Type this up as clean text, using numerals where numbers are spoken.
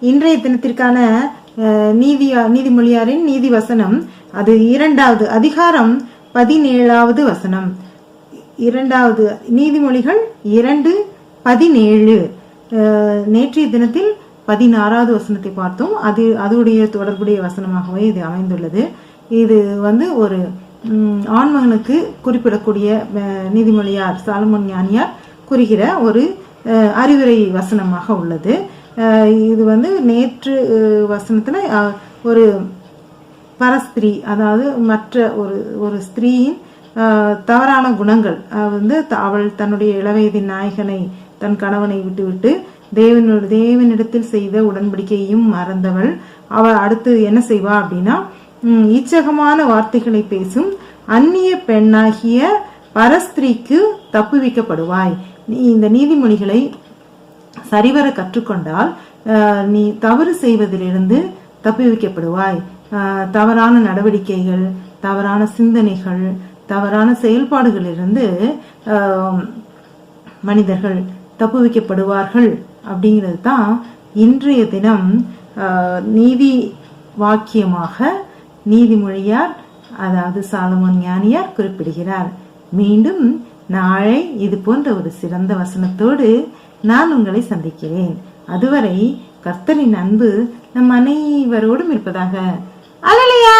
இன்றைய தினத்திற்கான நீதிமொழியாரின் நீதி வசனம், அது 2வது அதிகாரம் 17வது வசனம். 2வது நீதிமொழிகள் 2:17. நேற்றைய தினத்தில் 16வது வசனத்தை பார்த்தோம். அதோடைய தொடர்புடைய வசனமாகவே இது அமைந்துள்ளது. இது ஒரு ஆண்மகனுக்கு குறிப்பிடக்கூடிய நீதிமொழியார் சாலமோன் ஞானியார் கூறுகிற ஒரு அறிவுரை வசனமாக உள்ளது. இது நேற்று வசனத்துல ஒரு பரஸ்திரீ, அதாவது மற்ற ஒரு ஸ்திரீயின் தவறான குணங்கள், அவள் தன்னுடைய இளவயதின் நாயகனை, தன் கணவனை விட்டுவிட்டு தேவனிடத்தில் செய்த உடன்படிக்கையும் மறந்தவள். அவள் அடுத்து என்ன செய்வா அப்படின்னா, இச்சகமான வார்த்தைகளை பேசும் அந்நிய பெண்ணாகிய பரஸ்திரீக்கு தப்புவிக்கப்படுவாய். நீ இந்த நீதிமொழிகளை சரிவர கற்றுக்கொண்டால் நீ தவறு செய்வதிலிருந்து தப்புவிக்கப்படுவாய். தவறான நடவடிக்கைகள், தவறான சிந்தனைகள், தவறான செயல்பாடுகளிலிருந்து மனிதர்கள் தப்புவிக்கப்படுவார்கள். அப்படிங்கிறது தான் இன்றைய தினம் நீதி வாக்கியமாக நீதிமொழியார், அதாவது சாலமோன் ஞானியார் குறிப்பிடுகிறார். மீண்டும் நாளை இது போன்ற ஒரு சிறந்த வசனத்தோடு நான் உங்களை சந்திக்கிறேன். அதுவரை கர்த்தரின் அன்பு நம் அனைவரோடும் இருப்பதாக. அல்லேலூயா.